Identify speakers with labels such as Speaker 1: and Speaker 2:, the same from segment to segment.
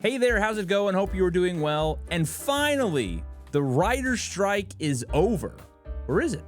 Speaker 1: Hey there, how's it going? Hope you are doing well. And finally, the writer's strike is over. Or is it?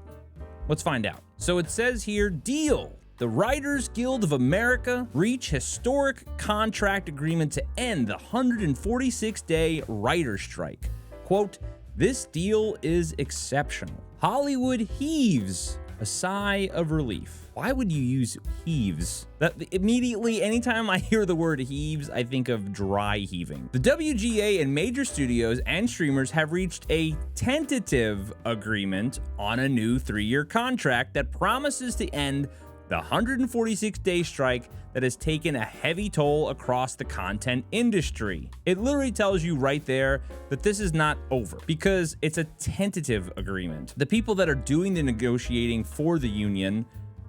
Speaker 1: Let's find out. So it says here, deal. The Writers Guild of America reach historic contract agreement to end the 146-day writer's strike. Quote, this deal is exceptional. Hollywood heaves a sigh of relief. Why would you use heaves? That immediately, anytime I hear the word heaves, I think of dry heaving. The WGA and major studios and streamers have reached a tentative agreement on a new 3-year contract that promises to end the 146-day strike that has taken a heavy toll across the content industry. It literally tells you right there that this is not over because it's a tentative agreement. The people that are doing the negotiating for the union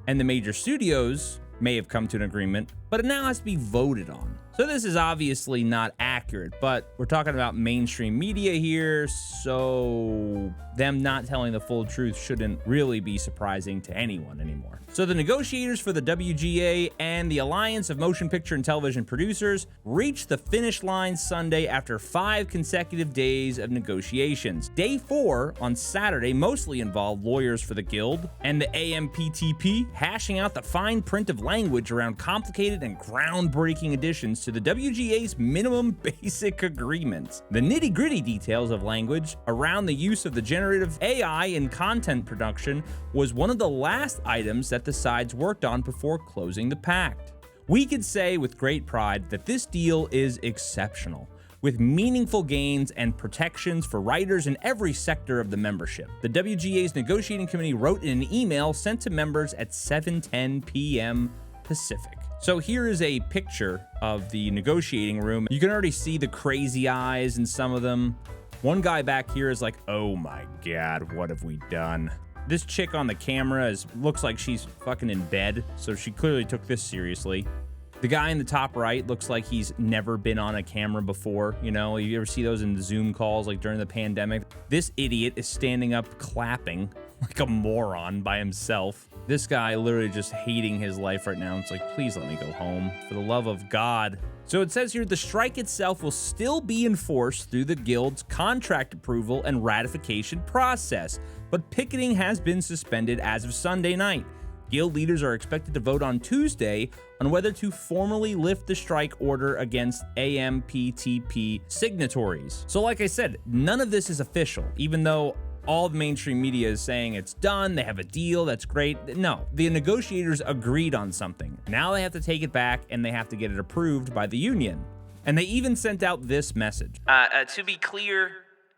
Speaker 1: and the major studios may have come to an agreement, but it now has to be voted on. So this is obviously not accurate, but we're talking about mainstream media here, so them not telling the full truth shouldn't really be surprising to anyone anymore. So the negotiators for the WGA and the Alliance of Motion Picture and Television Producers reached the finish line Sunday after 5 consecutive days of negotiations. Day 4 on Saturday mostly involved lawyers for the Guild and the AMPTP hashing out the fine print of language around complicated and groundbreaking additions to the WGA's minimum basic agreements. The nitty-gritty details of language around the use of the generative AI in content production was one of the last items that the sides worked on before closing the pact. We could say with great pride that this deal is exceptional, with meaningful gains and protections for writers in every sector of the membership. The WGA's negotiating committee wrote in an email sent to members at 7:10 p.m. Pacific. So here is a picture of the negotiating room. You can already see the crazy eyes in some of them. One guy back here is like, oh my God, what have we done? This chick on the camera looks like she's fucking in bed, so she clearly took this seriously. The guy in the top right looks like he's never been on a camera before. You know, you ever see those in the Zoom calls like during the pandemic? This idiot is standing up clapping like a moron by himself. This guy literally just hating his life right now. It's like, please let me go home, for the love of God. So it says here, the strike itself will still be enforced through the Guild's contract approval and ratification process, but picketing has been suspended as of Sunday night. Guild leaders are expected to vote on Tuesday on whether to formally lift the strike order against AMPTP signatories. So like I said, none of this is official, even though all the mainstream media is saying it's done, they have a deal, that's great. No, the negotiators agreed on something. Now they have to take it back and they have to get it approved by the union. And they even sent out this message.
Speaker 2: To be clear,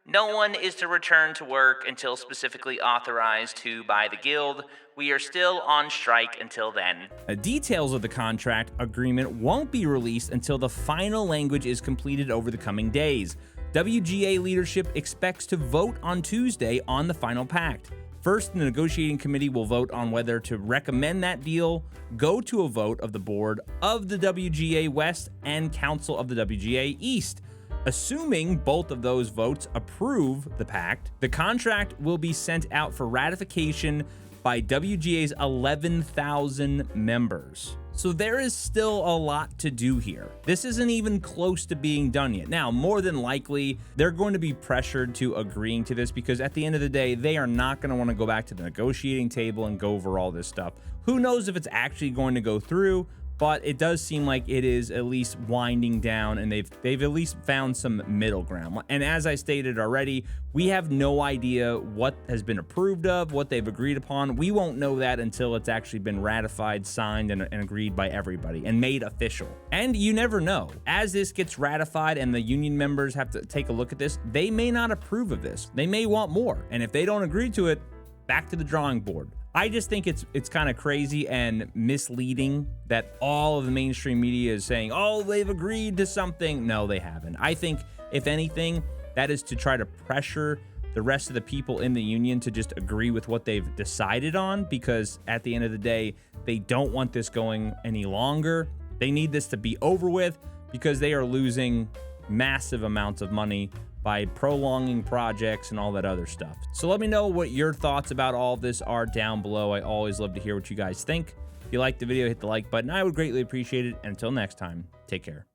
Speaker 2: no one is to return to work until specifically authorized to by the Guild. We are still on strike until then.
Speaker 1: Details of the contract agreement won't be released until the final language is completed over the coming days. WGA leadership expects to vote on Tuesday on the final pact. First, the negotiating committee will vote on whether to recommend that deal, go to a vote of the board of the WGA West and Council of the WGA East. Assuming both of those votes approve the pact, the contract will be sent out for ratification by WGA's 11,000 members. So there is still a lot to do here. This isn't even close to being done yet. Now, more than likely, they're going to be pressured to agreeing to this because at the end of the day, they are not going to want to go back to the negotiating table and go over all this stuff. Who knows if it's actually going to go through, but it does seem like it is at least winding down and they've at least found some middle ground. And as I stated already, we have no idea what has been approved of, what they've agreed upon. We won't know that until it's actually been ratified, signed, and agreed by everybody and made official. And you never know. As this gets ratified and the union members have to take a look at this, they may not approve of this. They may want more. And if they don't agree to it, back to the drawing board. I just think it's kind of crazy and misleading that all of the mainstream media is saying, oh, they've agreed to something. No, they haven't. I think, if anything, that is to try to pressure the rest of the people in the union to just agree with what they've decided on, because at the end of the day, they don't want this going any longer. They need this to be over with because they are losing massive amounts of money by prolonging projects and all that other stuff. So let me know what your thoughts about all of this are down below. I always love to hear what you guys think. If you liked the video, hit the like button. I would greatly appreciate it. And until next time, take care.